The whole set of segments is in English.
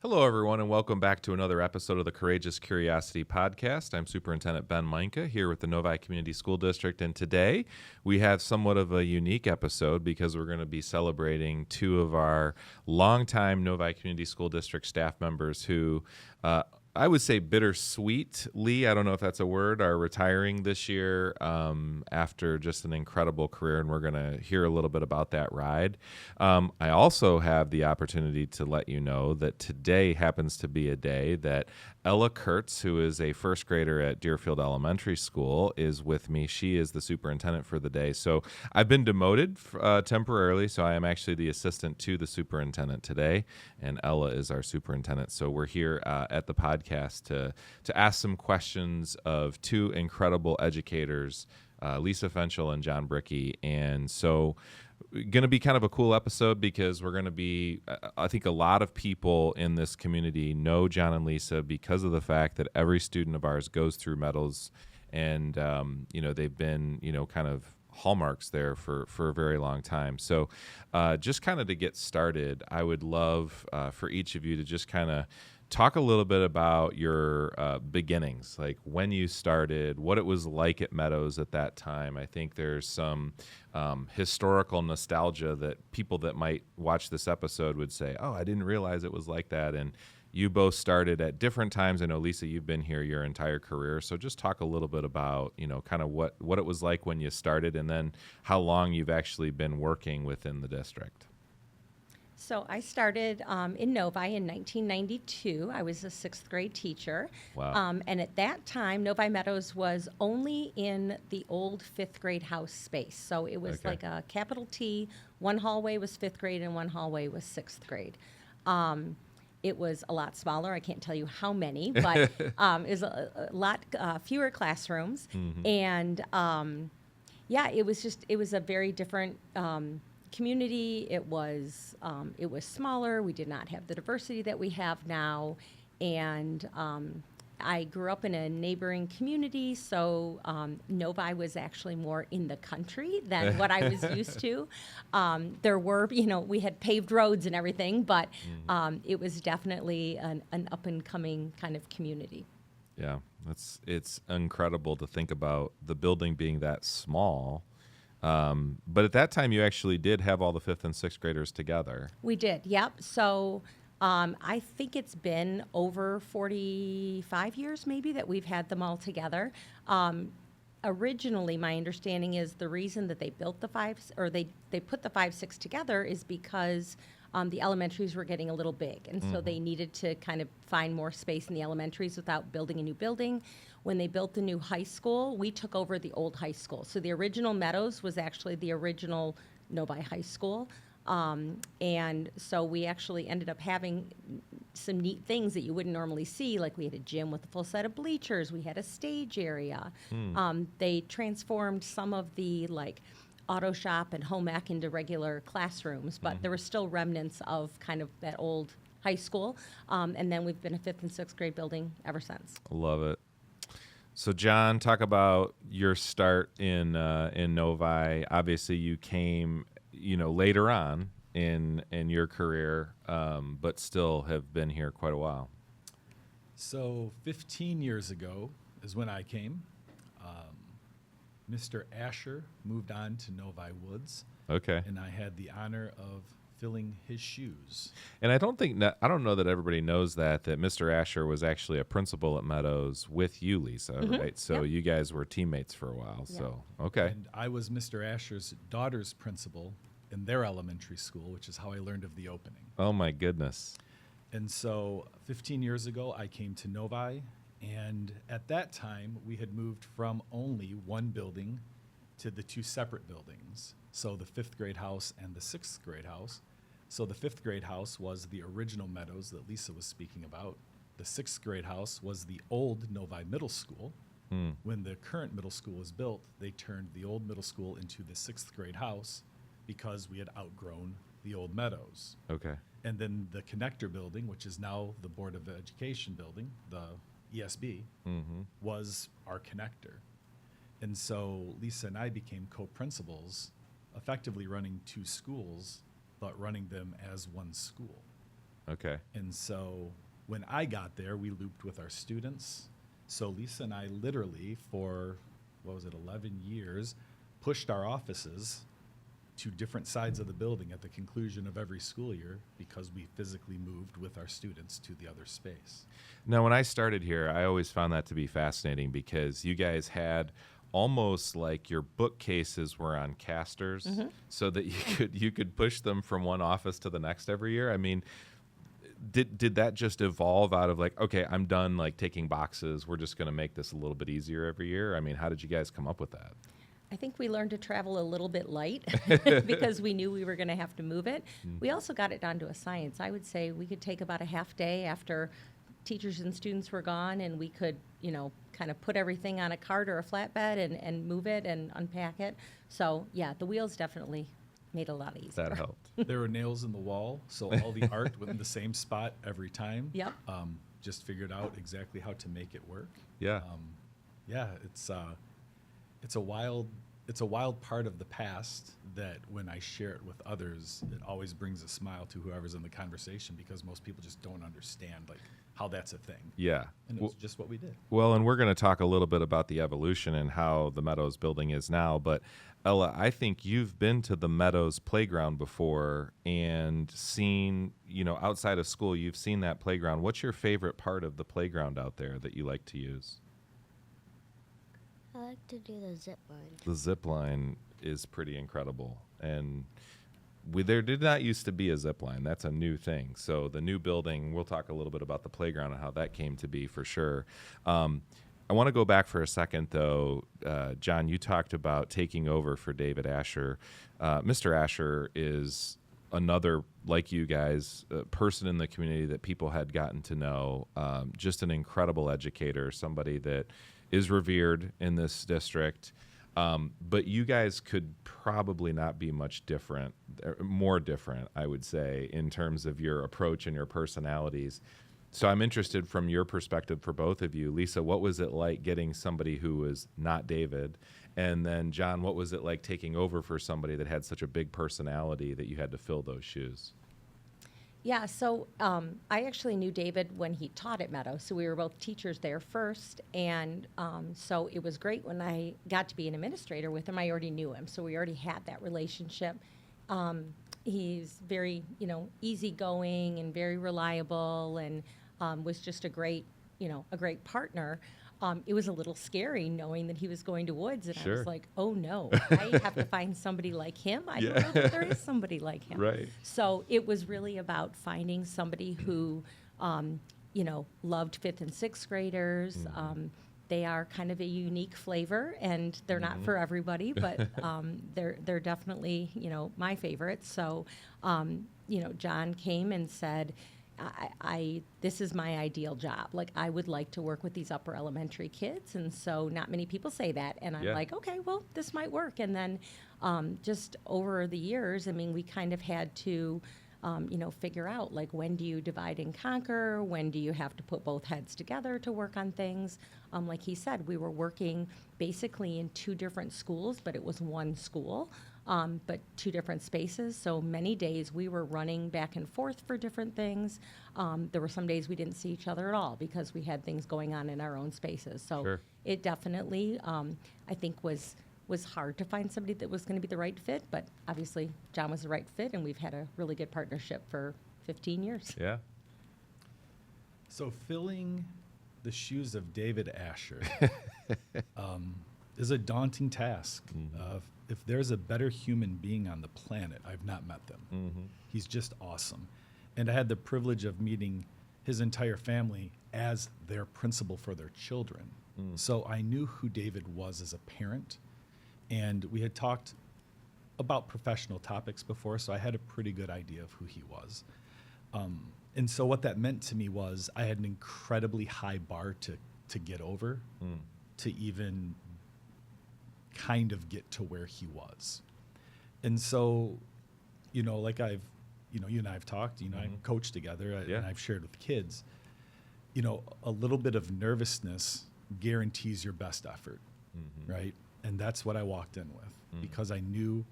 Hello, everyone, and welcome back to another episode of the Courageous Curiosity Podcast. I'm Superintendent Ben Mainka here with the Novi Community School District, and today we have somewhat of a unique episode because we're going to be celebrating two of our longtime Novi Community School District staff members who I would say bittersweetly, I don't know if that's a word, are retiring this year after just an incredible career, and we're going to hear a little bit about that ride. I also have the opportunity to let you know that today happens to be a day that Ella Kurtz, who is a first grader at Deerfeld Elementary School, is with me. She is the superintendent for the day. So I've been demoted temporarily, so I am actually the assistant to the superintendent today, and Ella is our superintendent. So we're here at the podcast to ask some questions of two incredible educators, Lisa Fenchel and John Brickey. And so going to be kind of a cool episode because we're going to be, I think a lot of people in this community know John and Lisa because of the fact that every student of ours goes through Meadows, and they've been kind of hallmarks there for a very long time. So just kind of to get started, I would love for each of you to just kind of talk a little bit about your beginnings, like when you started, what it was like at Meadows at that time. I think there's some historical nostalgia that people that might watch this episode would say, oh, I didn't realize it was like that. And you both started at different times. I know, Lisa, you've been here your entire career. So just talk a little bit about, kind of what it was like when you started and then how long you've actually been working within the district. So I started in Novi in 1992. I was a sixth grade teacher. Wow. And at that time, Novi Meadows was only in the old fifth grade house space. So it was like a capital T. One hallway was fifth grade and one hallway was sixth grade. It was a lot smaller. I can't tell you how many, but it was a lot fewer classrooms. Mm-hmm. And it was a very different community. It was smaller. We did not have the diversity that we have now, and I grew up in a neighboring community, so Novi was actually more in the country than what I was used to. There were, we had paved roads and everything, but it was definitely an up-and-coming kind of community. Yeah, it's incredible to think about the building being that small. But at that time, you actually did have all the fifth and sixth graders together. We did, yep. So I think it's been over 45 years maybe that we've had them all together. Originally, my understanding is the reason that they built the they put the 5, 6 together is because the elementaries were getting a little big, and so they needed to kind of find more space in the elementaries without building a new building. When they built the new high school, we took over the old high school. So the original Meadows was actually the original Novi High School. And so we actually ended up having some neat things that you wouldn't normally see, like we had a gym with a full set of bleachers. We had a stage area. They transformed some of the auto shop and home ec into regular classrooms, but there were still remnants of kind of that old high school. And then we've been a fifth and sixth grade building ever since. Love it. So, John, talk about your start in Novi. Obviously, you came, later on in your career, but still have been here quite a while. So, 15 years ago is when I came. Mr. Asher moved on to Novi Woods. Okay. And I had the honor of filling his shoes. And I don't know that everybody knows that Mr. Asher was actually a principal at Meadows with you, Lisa, right? So you guys were teammates for a while. Yeah. So, okay. And I was Mr. Asher's daughter's principal in their elementary school, which is how I learned of the opening. Oh, my goodness. And so 15 years ago, I came to Novi. And at that time, we had moved from only one building to the two separate buildings. So the fifth grade house and the sixth grade house. So the fifth grade house was the original Meadows that Lisa was speaking about. The sixth grade house was the old Novi Middle School. When the current middle school was built, they turned the old middle school into the sixth grade house because we had outgrown the old Meadows. Okay. And then the connector building, which is now the Board of Education building, the ESB, was our connector. And so Lisa and I became co-principals, effectively running two schools, but running them as one school. Okay. And so when I got there, we looped with our students. So Lisa and I literally for, 11 years, pushed our offices to different sides of the building at the conclusion of every school year because we physically moved with our students to the other space. Now, when I started here, I always found that to be fascinating because you guys had almost like your bookcases were on casters so that you could push them from one office to the next every year. I mean, did that just evolve out of like, okay, I'm done like taking boxes. We're just going to make this a little bit easier every year? I mean, how did you guys come up with that? I think we learned to travel a little bit light because we knew we were going to have to move it. We also got it down to a science. I would say we could take about a half day after teachers and students were gone, and we could, kind of put everything on a cart or a flatbed and move it and unpack it. So, yeah, the wheels definitely made it a lot easier. That helped. There were nails in the wall, so all the art went in the same spot every time. Yep. Just figured out exactly how to make it work. Yeah. Yeah, it's a wild part of the past that when I share it with others, it always brings a smile to whoever's in the conversation because most people just don't understand like how that's a thing. Yeah. And it was just what we did. Well, and we're going to talk a little bit about the evolution and how the Meadows building is now. But Ella, I think you've been to the Meadows playground before and seen, outside of school, you've seen that playground. What's your favorite part of the playground out there that you like to use? I like to do the zip line. The zip line is pretty incredible. And there did not used to be a zip line. That's a new thing. So the new building, we'll talk a little bit about the playground and how that came to be for sure. I want to go back for a second, though. John, you talked about taking over for David Asher. Mr. Asher is another, like you guys, person in the community that people had gotten to know. Just an incredible educator, somebody that is revered in this district. But you guys could probably not be much different, more different, I would say, in terms of your approach and your personalities. So I'm interested from your perspective for both of you. Lisa, what was it like getting somebody who was not David? And then John, what was it like taking over for somebody that had such a big personality that you had to fill those shoes? Yeah, so I actually knew David when he taught at Meadows, so we were both teachers there first, and so it was great when I got to be an administrator with him. I already knew him, so we already had that relationship. He's very, easygoing and very reliable, and was just a great partner. It was a little scary knowing that he was going to Woods, and I Sure. was like, oh no, I have to find somebody like him. I don't know that there is somebody like him. Right. So it was really about finding somebody who, loved 5th and 6th graders. They are kind of a unique flavor, and they're not for everybody, but they're definitely, my favorites. So, John came and said, this is my ideal job. Like, I would like to work with these upper elementary kids. And so not many people say that. And I'm like, okay, well, this might work. And then just over the years, we kind of had to, figure out, like, when do you divide and conquer? When do you have to put both heads together to work on things? Like he said, we were working basically in 2 different schools, but it was one school. But 2 different spaces. So many days we were running back and forth for different things. There were some days we didn't see each other at all because we had things going on in our own spaces. So Sure. It definitely, I think, was hard to find somebody that was going to be the right fit. But obviously, John was the right fit, and we've had a really good partnership for 15 years. Yeah. So filling the shoes of David Asher is a daunting task. If there's a better human being on the planet, I've not met them. He's just awesome. And I had the privilege of meeting his entire family as their principal for their children. So I knew who David was as a parent, and we had talked about professional topics before, so I had a pretty good idea of who he was. And so what that meant to me was I had an incredibly high bar to get over, to even kind of get to where he was. And so, like you and I have talked, I've coached together, and I've shared with kids, a little bit of nervousness guarantees your best effort, right? And that's what I walked in with because I knew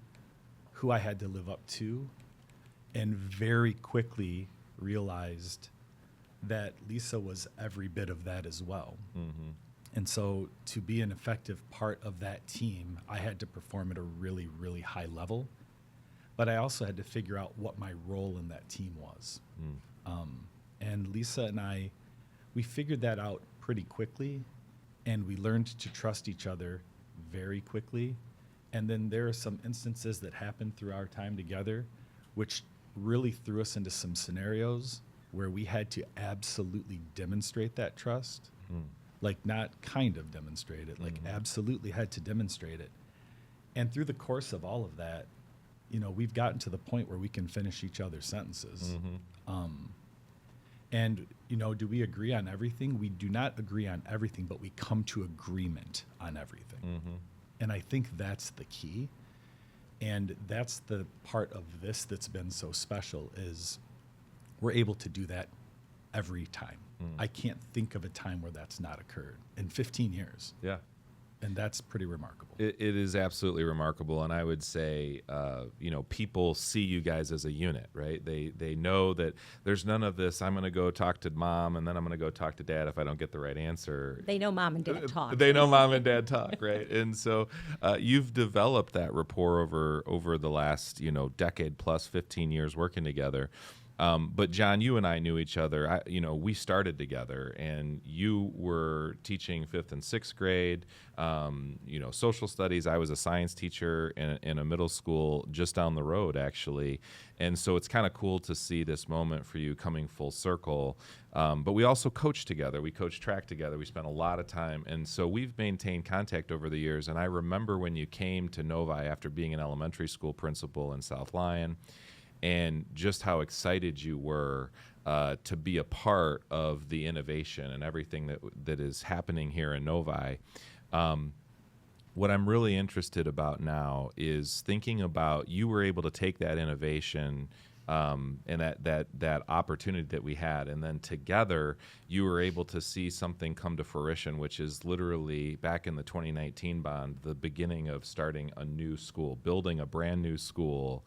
who I had to live up to, and very quickly realized that Lisa was every bit of that as well. Mm-hmm. And so to be an effective part of that team, I had to perform at a really, really high level. But I also had to figure out what my role in that team was. And Lisa and I, we figured that out pretty quickly, and we learned to trust each other very quickly. And then there are some instances that happened through our time together, which really threw us into some scenarios where we had to absolutely demonstrate that trust. Like not kind of demonstrate it, like absolutely had to demonstrate it. And through the course of all of that, you know, we've gotten to the point where we can finish each other's sentences. And, you know, do we agree on everything? We do not agree on everything, but we come to agreement on everything. And I think that's the key. And that's the part of this that's been so special is we're able to do that every time. I can't think of a time where that's not occurred in 15 years. Yeah. And that's pretty remarkable. It is absolutely remarkable, and I would say, you know, people see you guys as a unit, right? They know that there's none of this. I'm going to go talk to mom, and then I'm going to go talk to dad if I don't get the right answer. They know mom and dad talk. They know mom and dad talk, right? And so you've developed that rapport over the last, you know, decade plus, 15 years working together. But John, you and I knew each other. You know, we started together, and you were teaching 5th and 6th grade, you know, social studies. I was a science teacher in a middle school just down the road, actually. And so it's kind of cool to see this moment for you coming full circle. But we also coached together. We coached track together. We spent a lot of time. And so we've maintained contact over the years. And I remember when you came to Novi after being an elementary school principal in South Lyon, and just how excited you were to be a part of the innovation and everything that is happening here in Novi. What I'm really interested about now is thinking about you were able to take that innovation and that opportunity that we had, and then together you were able to see something come to fruition, which is literally back in the 2019 bond, the beginning of starting a new school, building a brand new school.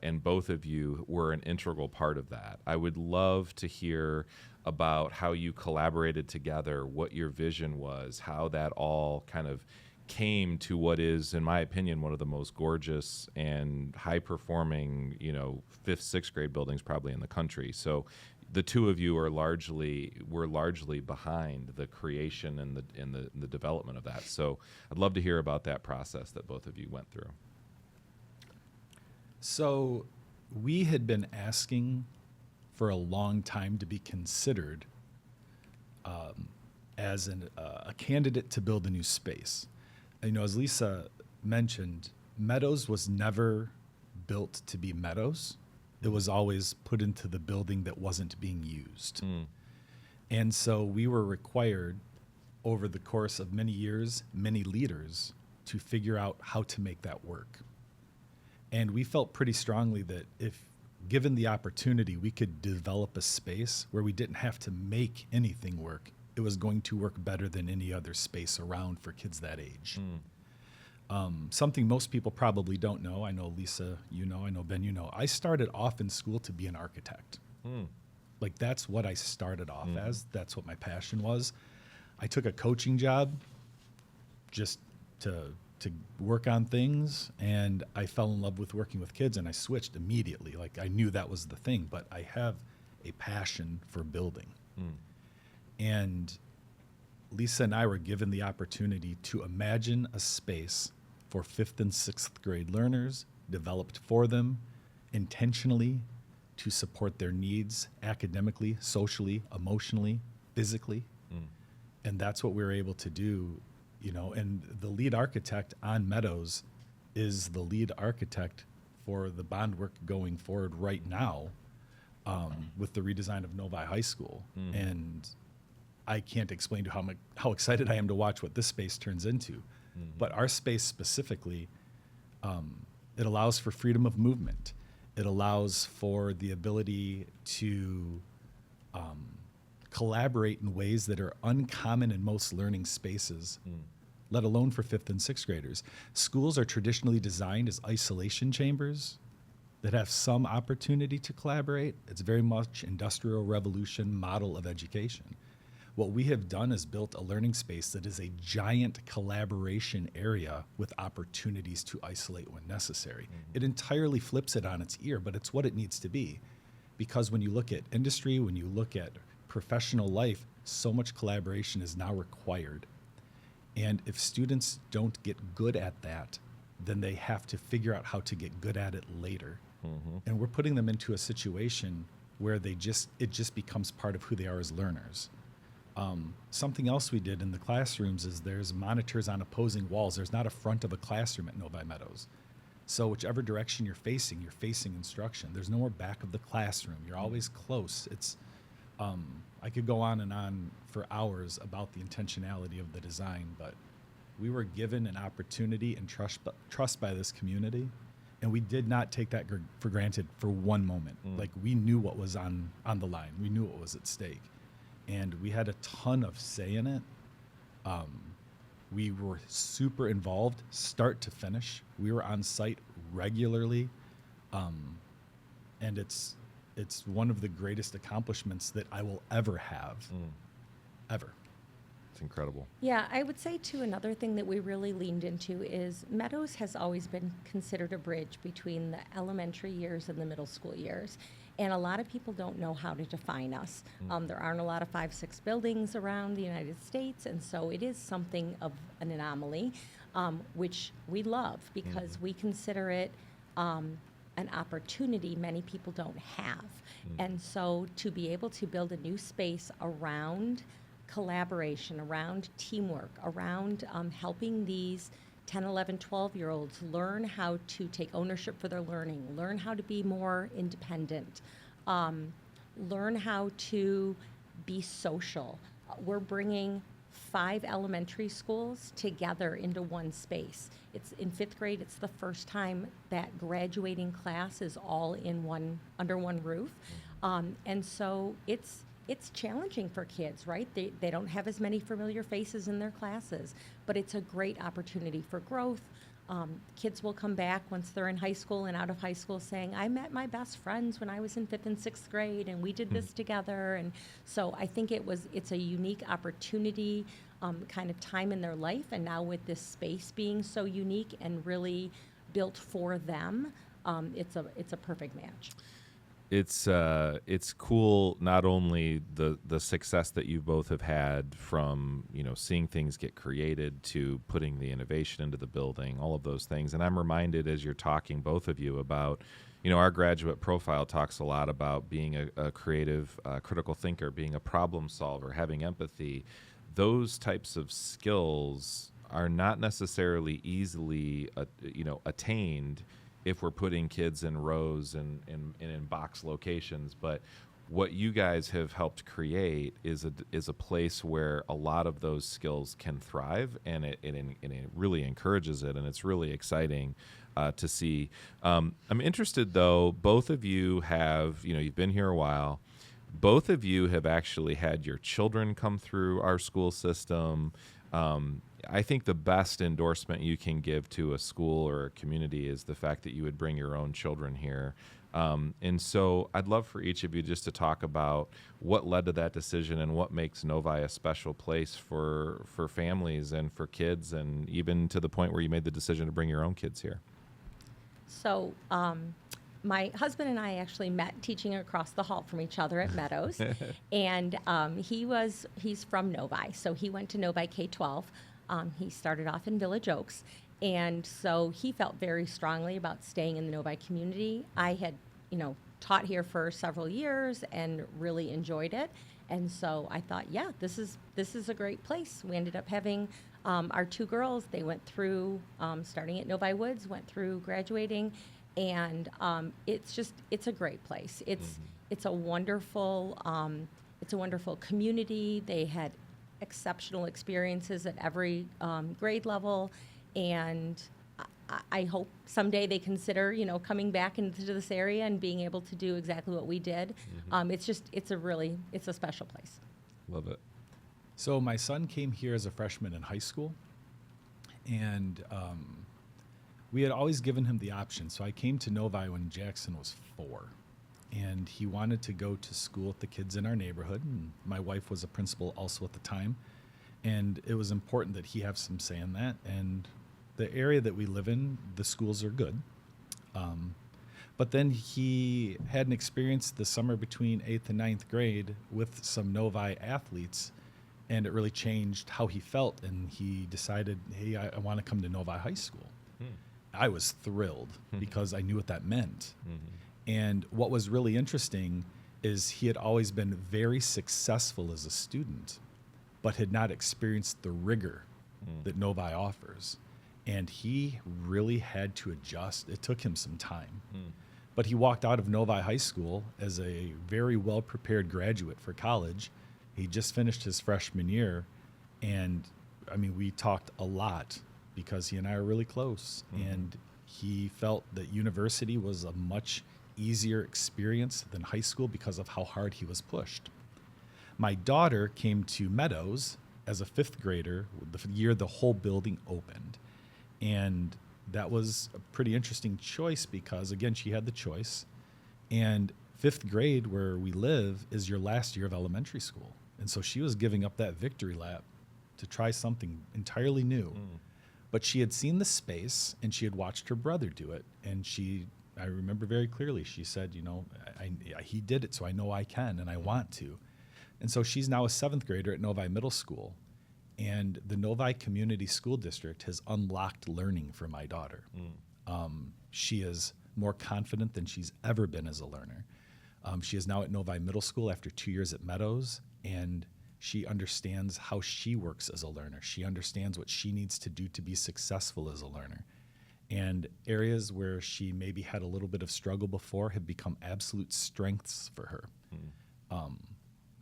And both of you were an integral part of that. I would love to hear about how you collaborated together, what your vision was, how that all kind of came to what is, in my opinion, one of the most gorgeous and high-performing, you know, 5th, 6th grade buildings probably in the country. So the two of you were largely behind the creation and the development of that. So I'd love to hear about that process that both of you went through. So we had been asking for a long time to be considered as a candidate to build a new space. You know, as Lisa mentioned, Meadows was never built to be Meadows. It was always put into the building that wasn't being used. And so we were required over the course of many years, many leaders, to figure out how to make that work. And we felt pretty strongly that if given the opportunity, we could develop a space where we didn't have to make anything work. It was going to work better than any other space around for kids that age. Something most people probably don't know. I know Lisa, you know, I know Ben, you know. I started off in school to be an architect. Like that's what I started off as. That's what my passion was. I took a coaching job just to work on things, and I fell in love with working with kids, and I switched immediately. Like I knew that was the thing, but I have a passion for building. And Lisa and I were given the opportunity to imagine a space for 5th and 6th grade learners, developed for them intentionally to support their needs academically, socially, emotionally, physically. And that's what we were able to do. You know, and the lead architect on Meadows is the lead architect for the bond work going forward right now with the redesign of Novi High School. And I can't explain to how excited I am to watch what this space turns into. But our space specifically, it allows for freedom of movement. It allows for the ability to collaborate in ways that are uncommon in most learning spaces, let alone for 5th and 6th graders. Schools are traditionally designed as isolation chambers, that have some opportunity to collaborate. It's very much industrial revolution model of education. What we have done is built a learning space that is a giant collaboration area with opportunities to isolate when necessary. It entirely flips it on its ear, but it's what it needs to be. Because when you look at industry, when you look at professional life, so much collaboration is now required. And if students don't get good at that, then they have to figure out how to get good at it later. And we're putting them into a situation where it just becomes part of who they are as learners. Something else we did in the classrooms is there's monitors on opposing walls. There's not a front of a classroom at Novi Meadows. So whichever direction you're facing instruction. There's no more back of the classroom. You're always close. It's I could go on and on for hours about the intentionality of the design, but we were given an opportunity and trust by this community, and we did not take that for granted for one moment. Like, we knew what was on the line. We knew what was at stake. And we had a ton of say in it. We were super involved, start to finish. We were on site regularly, and it's one of the greatest accomplishments that I will ever have, ever. It's incredible. Yeah, I would say, too, another thing that we really leaned into is Meadows has always been considered a bridge between the elementary years and the middle school years. And a lot of people don't know how to define us. There aren't a lot of 5-6 buildings around the United States, and so it is something of an anomaly, which we love because we consider it an opportunity many people don't have. And so to be able to build a new space around collaboration, around teamwork, around helping these 10, 11, 12-year-olds learn how to take ownership for their learning, learn how to be more independent, learn how to be social. We're bringing 5 elementary schools together into one space. It's in 5th grade, it's the first time that graduating class is all under one roof. And so it's challenging for kids, right? They don't have as many familiar faces in their classes, but it's a great opportunity for growth. Kids will come back once they're in high school and out of high school saying, I met my best friends when I was in 5th and 6th grade, and we did this together. And so I think it's a unique opportunity, kind of time in their life. And now with this space being so unique and really built for them, it's a perfect match. It's cool, not only the success that you both have had from, seeing things get created to putting the innovation into the building, all of those things. And I'm reminded as you're talking, both of you, about, our graduate profile talks a lot about being a creative, critical thinker, being a problem solver, having empathy. Those types of skills are not necessarily easily, attained if we're putting kids in rows and in box locations. But what you guys have helped create is a place where a lot of those skills can thrive, and it really encourages it, and it's really exciting to see. I'm interested, though, both of you have, you've been here a while. Both of you have actually had your children come through our school system. I think the best endorsement you can give to a school or a community is the fact that you would bring your own children here. And so I'd love for each of you just to talk about what led to that decision and what makes Novi a special place for families and for kids, and even to the point where you made the decision to bring your own kids here. So my husband and I actually met teaching across the hall from each other at Meadows. And he's from Novi, so he went to Novi K-12. He started off in Village Oaks, and so he felt very strongly about staying in the Novi community. I had, taught here for several years and really enjoyed it, and so I thought, yeah, this is a great place. We ended up having our 2 girls. They went through, starting at Novi Woods, went through graduating, and it's a great place. It's a wonderful community. They had exceptional experiences at every grade level, and I hope someday they consider, coming back into this area and being able to do exactly what we did. It's a special place. Love it. So my son came here as a freshman in high school, and we had always given him the option. So I came to Novi when Jackson was 4, and he wanted to go to school with the kids in our neighborhood. And my wife was a principal also at the time, and it was important that he have some say in that. And the area that we live in, the schools are good. But then he had an experience the summer between 8th and 9th grade with some Novi athletes, and it really changed how he felt. And he decided, hey, I want to come to Novi High School. I was thrilled because I knew what that meant. And what was really interesting is he had always been very successful as a student, but had not experienced the rigor that Novi offers. And he really had to adjust. It took him some time. But he walked out of Novi High School as a very well-prepared graduate for college. He just finished his freshman year, and I mean, we talked a lot because he and I are really close. And he felt that university was a much easier experience than high school because of how hard he was pushed. My daughter came to Meadows as a 5th grader the year the whole building opened. And that was a pretty interesting choice because, again, she had the choice. And 5th grade, where we live, is your last year of elementary school. And so she was giving up that victory lap to try something entirely new. But she had seen the space, and she had watched her brother do it. And I remember very clearly, she said, you know, he did it, so I know I can, and I want to. And so she's now a 7th grader at Novi Middle School. And the Novi Community School District has unlocked learning for my daughter. She is more confident than she's ever been as a learner. She is now at Novi Middle School after 2 years at Meadows, and she understands how she works as a learner. She understands what she needs to do to be successful as a learner. And areas where she maybe had a little bit of struggle before have become absolute strengths for her.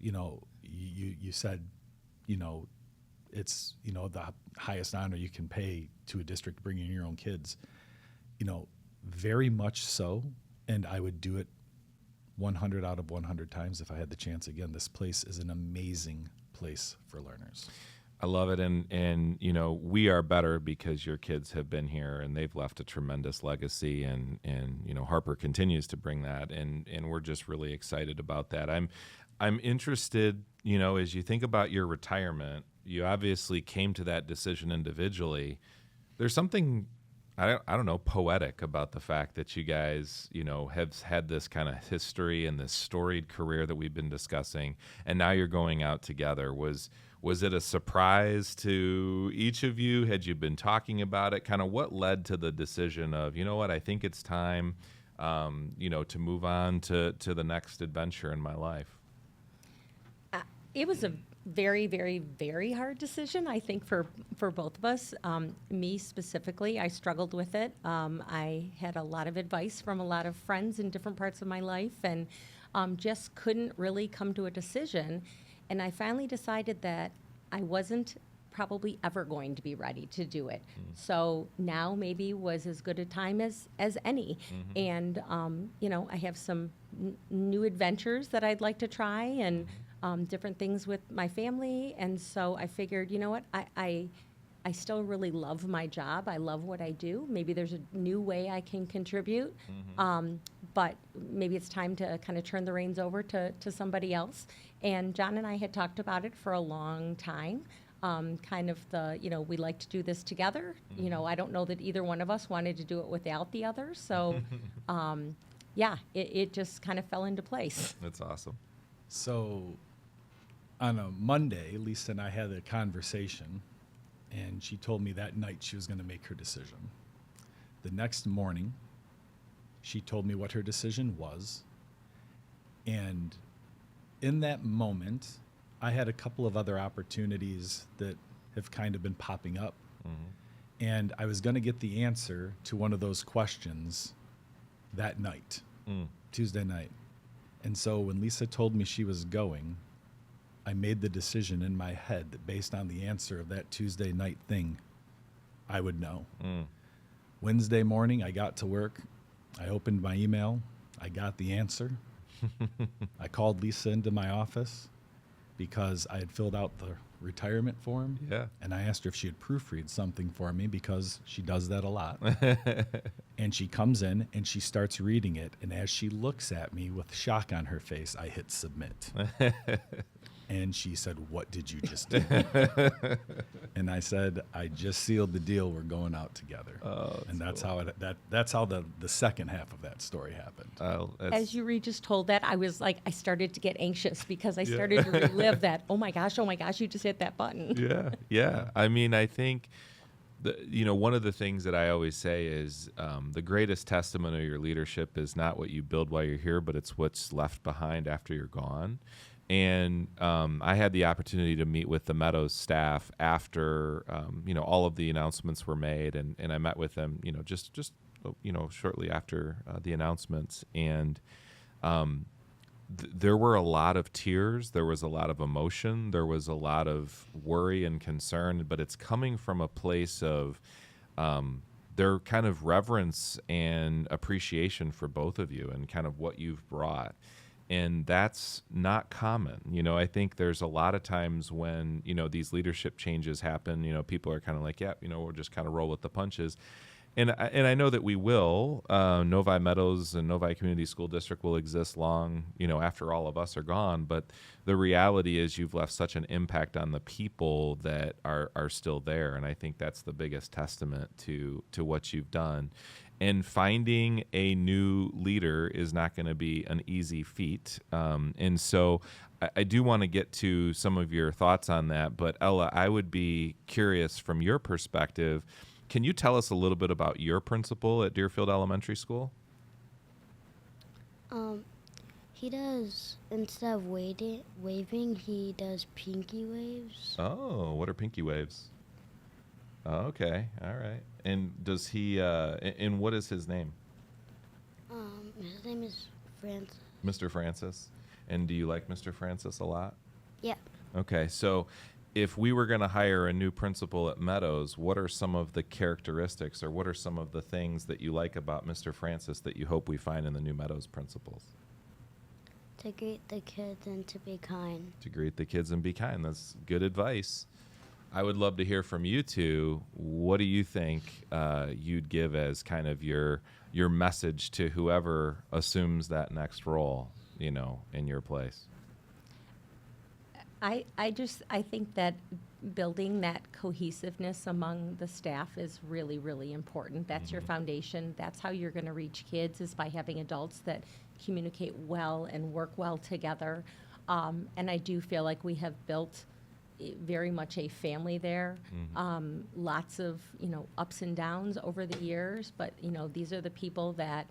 You know, you said, you know, it's, you know, the highest honor you can pay to a district bringing your own kids. You know, very much so, and I would do it 100 out of 100 times if I had the chance again. This place is an amazing place for learners. I love it, and you know, we are better because your kids have been here and they've left a tremendous legacy, and you know, Harper continues to bring that, and we're just really excited about that. I'm interested, you know, as you think about your retirement, you obviously came to that decision individually. There's something, I don't know, poetic about the fact that you guys, you know, have had this kind of history and this storied career that we've been discussing, and now you're going out together. Was it a surprise to each of you? Had you been talking about it? Kind of what led to the decision of, you know what, I think it's time, you know, to move on to the next adventure in my life? It was a very, very, very hard decision, I think, for both of us. Me specifically, I struggled with it. I had a lot of advice from a lot of friends in different parts of my life, and just couldn't really come to a decision. And I finally decided that I wasn't probably ever going to be ready to do it. So now maybe was as good a time as any. And, you know, I have some new adventures that I'd like to try, and different things with my family. And so I figured, you know what, I still really love my job. I love what I do. Maybe there's a new way I can contribute, but maybe it's time to kind of turn the reins over to somebody else. And John and I had talked about it for a long time. Kind of the, you know, we like to do this together. You know, I don't know that either one of us wanted to do it without the other. So, yeah, it just kind of fell into place. That's awesome. So on a Monday, Lisa and I had a conversation, and she told me that night she was going to make her decision. The next morning, she told me what her decision was. And in that moment, I had a couple of other opportunities that have kind of been popping up. And I was going to get the answer to one of those questions that night, Tuesday night. And so when Lisa told me she was going, I made the decision in my head that based on the answer of that Tuesday night thing, I would know. Wednesday morning, I got to work. I opened my email. I got the answer. I called Lisa into my office. because I had filled out the retirement form. Yeah. And I asked her if she had proofread something for me because she does that a lot. And she comes in and she starts reading it. And as she looks at me with shock on her face, I hit submit. And she said, "What did you just do?" And I said, "I just sealed the deal. We're going out together." Oh, and that's cool. how that's how the second half of that story happened. As you just told that, I was like, I started to get anxious because I started to relive that. Oh my gosh, you just hit that button. Yeah, yeah. I mean, I think, one of the things that I always say is the greatest testament of your leadership is not what you build while you're here, but it's what's left behind after you're gone. And I had the opportunity to meet with the Meadows staff after, all of the announcements were made, and I met with them, just shortly after the announcements, and there were a lot of tears, there was a lot of emotion, there was a lot of worry and concern, but it's coming from a place of their kind of reverence and appreciation for both of you and kind of what you've brought. And that's not common. I think there's a lot of times when, these leadership changes happen, people are kind of like, yeah, we'll just kind of roll with the punches. And I know that we will. Novi Meadows and Novi Community School District will exist long, after all of us are gone. But the reality is you've left such an impact on the people that are still there. And I think that's the biggest testament to what you've done. And finding a new leader is not going to be an easy feat. And so I do want to get to some of your thoughts on that. But Ella, I would be curious from your perspective, can you tell us a little bit about your principal at Deerfeld Elementary School? He does, instead of waving, he does pinky waves. Oh, what are pinky waves? Oh, okay, all right. And does he, and what is his name? His name is Francis. Mr. Francis. And do you like Mr. Francis a lot? Yeah. Okay, so if we were going to hire a new principal at Meadows, what are some of the characteristics or what are some of the things that you like about Mr. Francis that you hope we find in the new Meadows principals? To greet the kids and to be kind. To greet the kids and be kind. That's good advice. I would love to hear from you two. What do you think you'd give as kind of your message to whoever assumes that next role, in your place? I think that building that cohesiveness among the staff is really, really important. That's your foundation. That's how you're going to reach kids, is by having adults that communicate well and work well together. And I do feel like we have built very much a family there. Lots of, ups and downs over the years, but, these are the people that,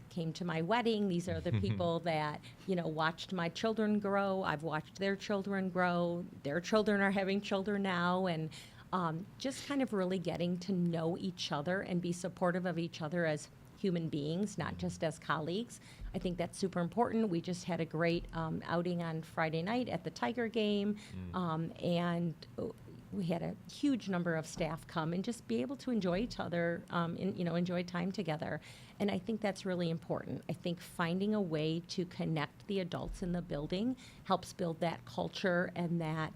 came to my wedding. These are the people that, watched my children grow. I've watched their children grow. Their children are having children now. And just kind of really getting to know each other and be supportive of each other as human beings, not just as colleagues. I think that's super important. We just had a great outing on Friday night at the Tiger game, and we had a huge number of staff come and just be able to enjoy each other, enjoy time together. And I think that's really important. I think finding a way to connect the adults in the building helps build that culture and that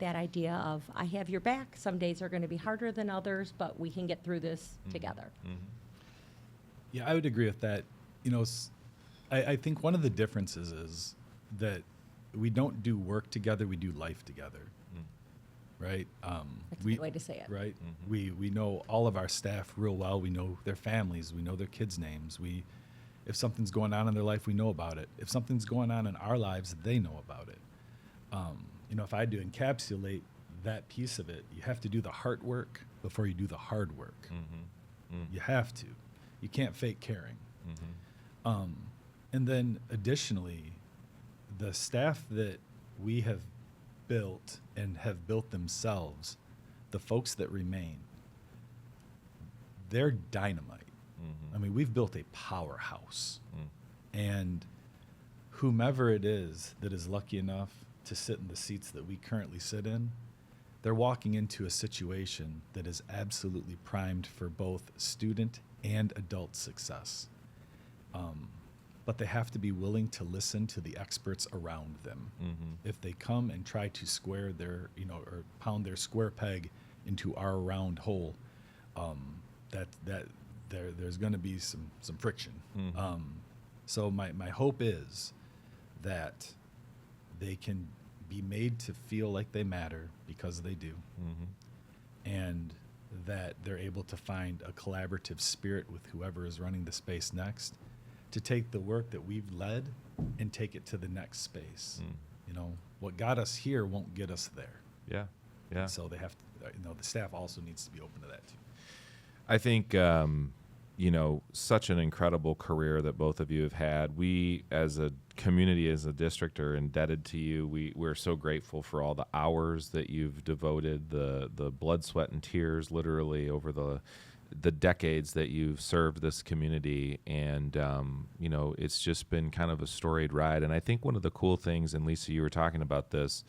idea of, I have your back. Some days are going to be harder than others, but we can get through this together. Yeah, I would agree with that. I think one of the differences is that we don't do work together, we do life together. Right? That's a good way to say it. Right? We know all of our staff real well. We know their families. We know their kids' names. If something's going on in their life, we know about it. If something's going on in our lives, they know about it. If I do encapsulate that piece of it, you have to do the heart work before you do the hard work. You have to. You can't fake caring. And then additionally, the staff that we have built and have built themselves, the folks that remain, they're dynamite. I mean, we've built a powerhouse. And whomever it is that is lucky enough to sit in the seats that we currently sit in, they're walking into a situation that is absolutely primed for both student and adult success. but they have to be willing to listen to the experts around them. If they come and try to square their, or pound their square peg into our round hole, there's going to be some friction. So my hope is that they can be made to feel like they matter, because they do, and that they're able to find a collaborative spirit with whoever is running the space next, to take the work that we've led and take it to the next space. What got us here won't get us there. Yeah. And so they have to, the staff also needs to be open to that too. I think, such an incredible career that both of you have had. We, as a community, as a district, are indebted to you. We're so grateful for all the hours that you've devoted, the blood, sweat, and tears, literally, over the decades that you've served this community. And, it's just been kind of a storied ride. And I think one of the cool things, and Lisa, you were talking about this,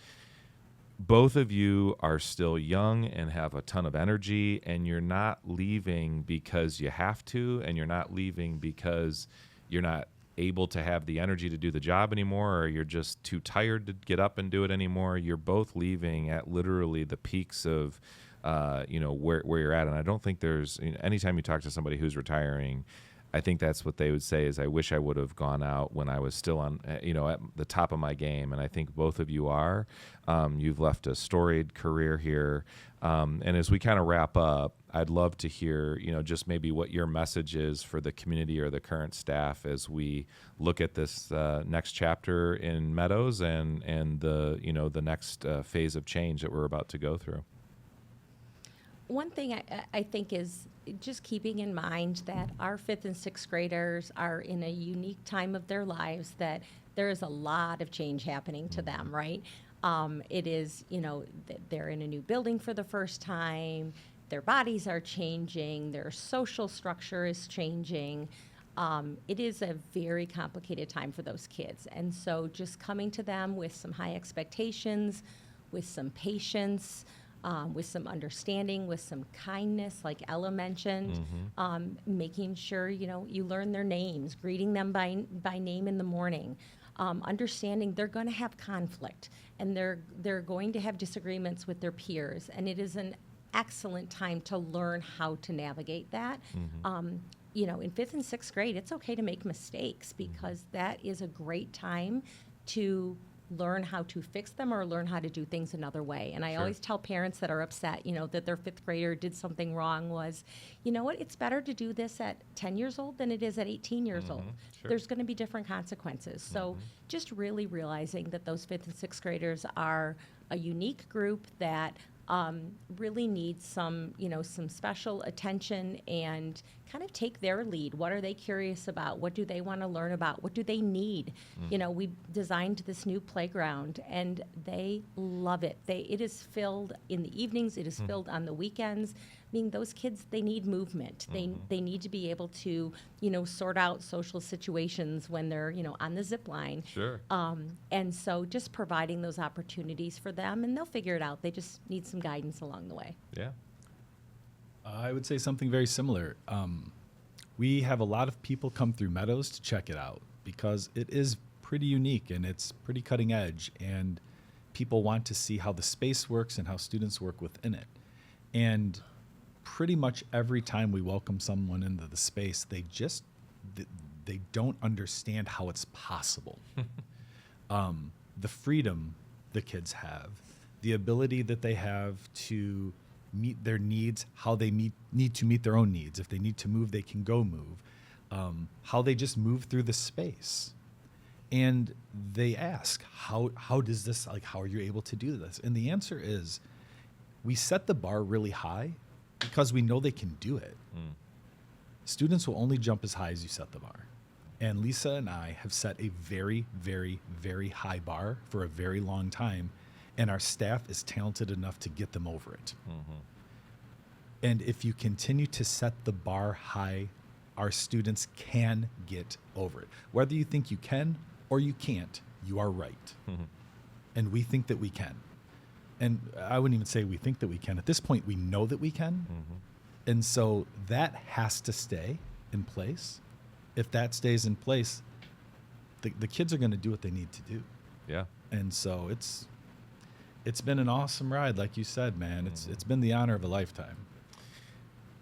both of you are still young and have a ton of energy, and you're not leaving because you have to, and you're not leaving because you're not able to have the energy to do the job anymore, or you're just too tired to get up and do it anymore. You're both leaving at literally the peaks of where you're at. And I don't think there's, anytime you talk to somebody who's retiring, I think that's what they would say is, I wish I would have gone out when I was still on, at the top of my game. And I think both of you are. You've left a storied career here. And as we kind of wrap up, I'd love to hear, just maybe what your message is for the community or the current staff as we look at this next chapter in Meadows and the next phase of change that we're about to go through. One thing I think is just keeping in mind that our 5th and 6th graders are in a unique time of their lives, that there is a lot of change happening to them, right? It is, they're in a new building for the first time, their bodies are changing, their social structure is changing. It is a very complicated time for those kids. And so just coming to them with some high expectations, with some patience, with some understanding, with some kindness, like Ella mentioned, making sure, you learn their names, greeting them by name in the morning, understanding they're going to have conflict, and they're going to have disagreements with their peers, and it is an excellent time to learn how to navigate that. In 5th and 6th grade, it's okay to make mistakes, because that is a great time to learn how to fix them or learn how to do things another way. And I always tell parents that are upset, that their 5th grader did something wrong, was, it's better to do this at 10 years old than it is at 18 years old. Sure. There's going to be different consequences. So just really realizing that those 5th and 6th graders are a unique group that really needs some special attention, and kind of take their lead. What are they curious about? What do they want to learn about? What do they need? We designed this new playground, and they love it. It is filled in the evenings. It is filled on the weekends. I mean, those kids, they need movement. They need to be able to, sort out social situations when they're, on the zip line. Sure. And so just providing those opportunities for them, and they'll figure it out. They just need some guidance along the way. Yeah. I would say something very similar. We have a lot of people come through Meadows to check it out, because it is pretty unique and it's pretty cutting edge, and people want to see how the space works and how students work within it. And pretty much every time we welcome someone into the space, they don't understand how it's possible. The freedom the kids have, the ability that they have to meet their needs, how they need to meet their own needs. If they need to move, they can go move. How they just move through the space. And they ask, how does this, how are you able to do this? And the answer is, we set the bar really high because we know they can do it. Students will only jump as high as you set the bar. And Lisa and I have set a very, very, very high bar for a very long time, and our staff is talented enough to get them over it. And if you continue to set the bar high, our students can get over it. Whether you think you can or you can't, you are right. And we think that we can. And I wouldn't even say we think that we can. At this point, we know that we can. And so that has to stay in place. If that stays in place, the kids are going to do what they need to do. Yeah. And so it's been an awesome ride, like you said, man. It's been the honor of a lifetime.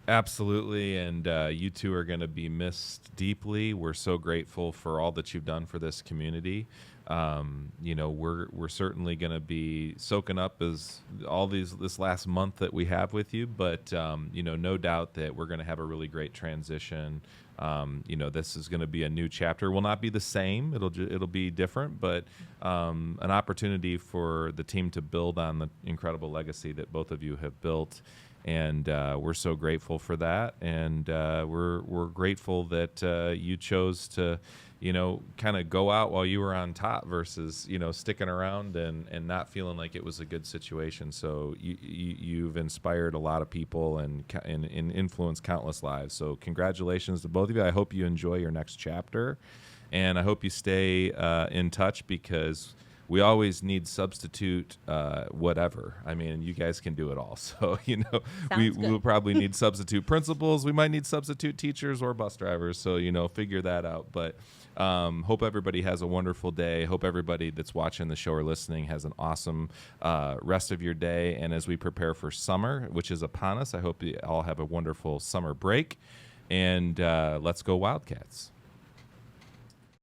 Absolutely, and you two are going to be missed deeply. We're so grateful for all that you've done for this community. We're certainly going to be soaking up as this last month that we have with you, but no doubt that we're going to have a really great transition. This is going to be a new chapter. Will not be the same. It'll be different, but an opportunity for the team to build on the incredible legacy that both of you have built. And we're so grateful for that, and we're grateful that you chose to, kind of go out while you were on top versus, sticking around and not feeling like it was a good situation. So you've inspired a lot of people and influenced countless lives. So congratulations to both of you. I hope you enjoy your next chapter, and I hope you stay in touch, because we always need substitute whatever. I mean, you guys can do it all. So, we'll probably need substitute principals. We might need substitute teachers or bus drivers. So, figure that out. But hope everybody has a wonderful day. Hope everybody that's watching the show or listening has an awesome rest of your day. And as we prepare for summer, which is upon us, I hope you all have a wonderful summer break. And let's go Wildcats.